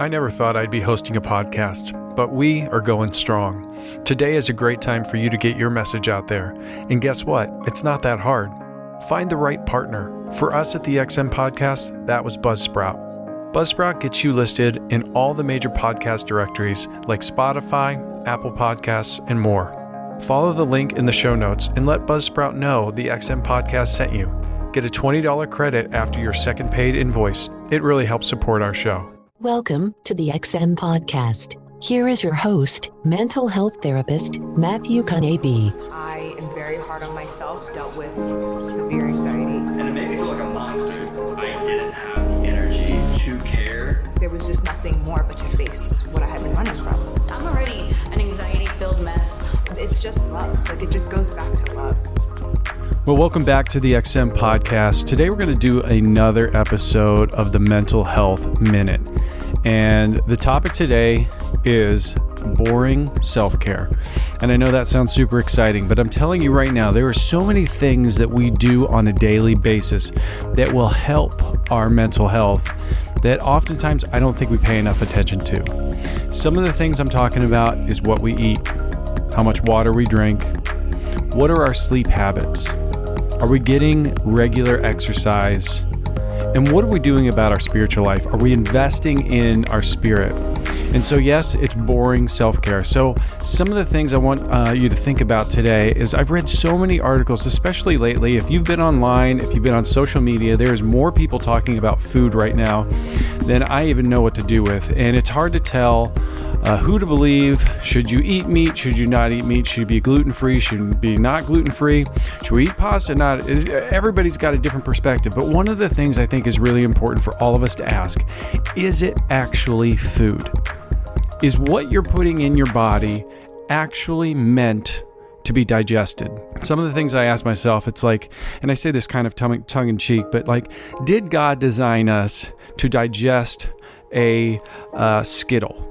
I never thought I'd be hosting a podcast, but we are going strong. Today is a great time for you to get your message out there. And guess what? It's not that hard. Find the right partner. For us at the ExEm podcast, that was Buzzsprout. Buzzsprout gets you listed in all the major podcast directories like Spotify, Apple Podcasts, and more. Follow the link in the show notes and let Buzzsprout know the ExEm podcast sent you. Get a $20 credit after your second paid invoice. It really helps support our show. Welcome to the ExEm podcast. Here is your host, mental health therapist, Matthew Kanabe. I am very hard on myself, dealt with severe anxiety. And it made me feel like a monster. I didn't have the energy to care. There was just nothing more but to face what I had been running from. I'm already an anxiety-filled mess. It's just love. Like, it just goes back to love. Well, welcome back to the ExEm podcast. Today we're going to do another episode of the Mental Health Minute. And the topic today is boring self-care. And I know that sounds super exciting, but I'm telling you right now, there are so many things that we do on a daily basis that will help our mental health that oftentimes I don't think we pay enough attention to. Some of the things I'm talking about is what we eat, how much water we drink, what are our sleep habits, are we getting regular exercise, and what are we doing about our spiritual life? Are we investing in our spirit? And so, yes, it's boring self-care. So some of the things I want you to think about today is I've read so many articles, especially lately. If you've been online, if you've been on social media, there's more people talking about food right now than I even know what to do with. And it's hard to tell who to believe. Should you eat meat? Should you not eat meat? Should you be gluten-free? Should you be not gluten-free? Should we eat pasta? Not? Everybody's got a different perspective. But one of the things I think is really important for all of us to ask, is it actually food? Is what you're putting in your body actually meant to be digested? Some of the things I ask myself, it's like, and I say this kind of tongue in cheek, but like, did God design us to digest a Skittle?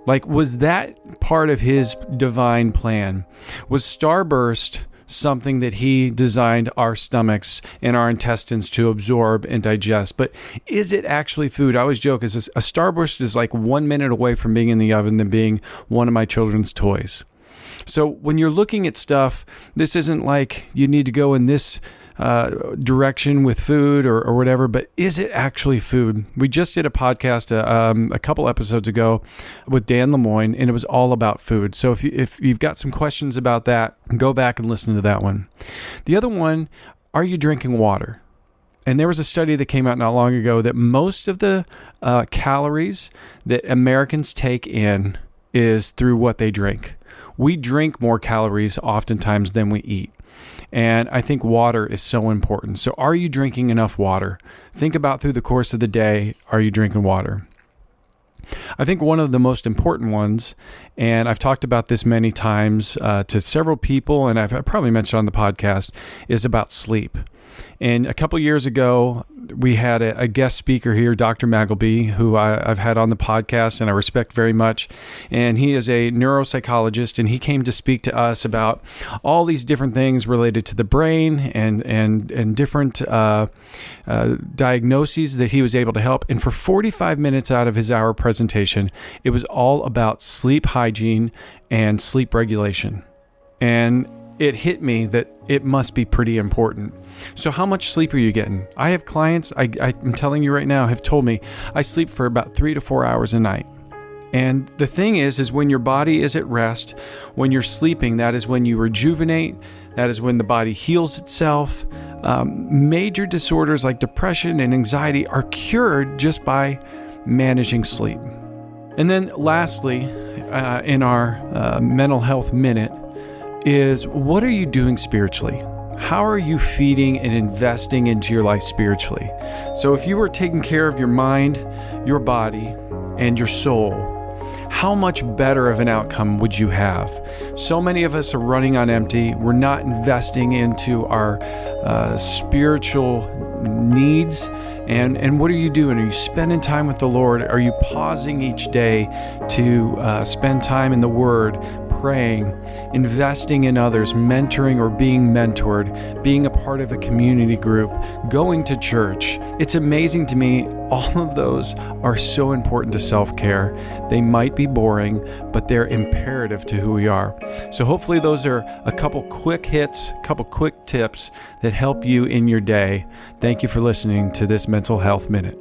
Like, was that part of his divine plan? Was Starburst something that he designed our stomachs and our intestines to absorb and digest? But is it actually food? I always joke, a Starburst is like 1 minute away from being in the oven than being one of my children's toys. So when you're looking at stuff, this isn't like you need to go in this direction with food or whatever, but is it actually food? We just did a podcast a couple episodes ago with Dan Lemoyne, and it was all about food. So if you've got some questions about that, go back and listen to that one. The other one, are you drinking water? And there was a study that came out not long ago that most of the calories that Americans take in is through what they drink. We drink more calories oftentimes than we eat. And I think water is so important. So are you drinking enough water? Think about through the course of the day, are you drinking water? I think one of the most important ones, and I've talked about this many times to several people, and I've probably mentioned on the podcast, is about sleep. And a couple years ago, we had a guest speaker here, Dr. Magleby, who I've had on the podcast and I respect very much. And he is a neuropsychologist, and he came to speak to us about all these different things related to the brain and different diagnoses that he was able to help. And for 45 minutes out of his hour presentation, it was all about sleep hygiene and sleep regulation. And it hit me that it must be pretty important. So how much sleep are you getting? I have clients, I'm telling you right now, have told me I sleep for about 3 to 4 hours a night. And the thing is when your body is at rest, when you're sleeping, that is when you rejuvenate. That is when the body heals itself. Major disorders like depression and anxiety are cured just by managing sleep. And then lastly, in our mental health minute, is what are you doing spiritually? How are you feeding and investing into your life spiritually? So if you were taking care of your mind, your body, and your soul, how much better of an outcome would you have? So many of us are running on empty. We're not investing into our spiritual needs. And what are you doing? Are you spending time with the Lord? Are you pausing each day to spend time in the Word, praying, investing in others, mentoring or being mentored, being a part of a community group, going to church. It's amazing to me. All of those are so important to self-care. They might be boring, but they're imperative to who we are. So hopefully those are a couple quick hits, a couple quick tips that help you in your day. Thank you for listening to this Mental Health Minute.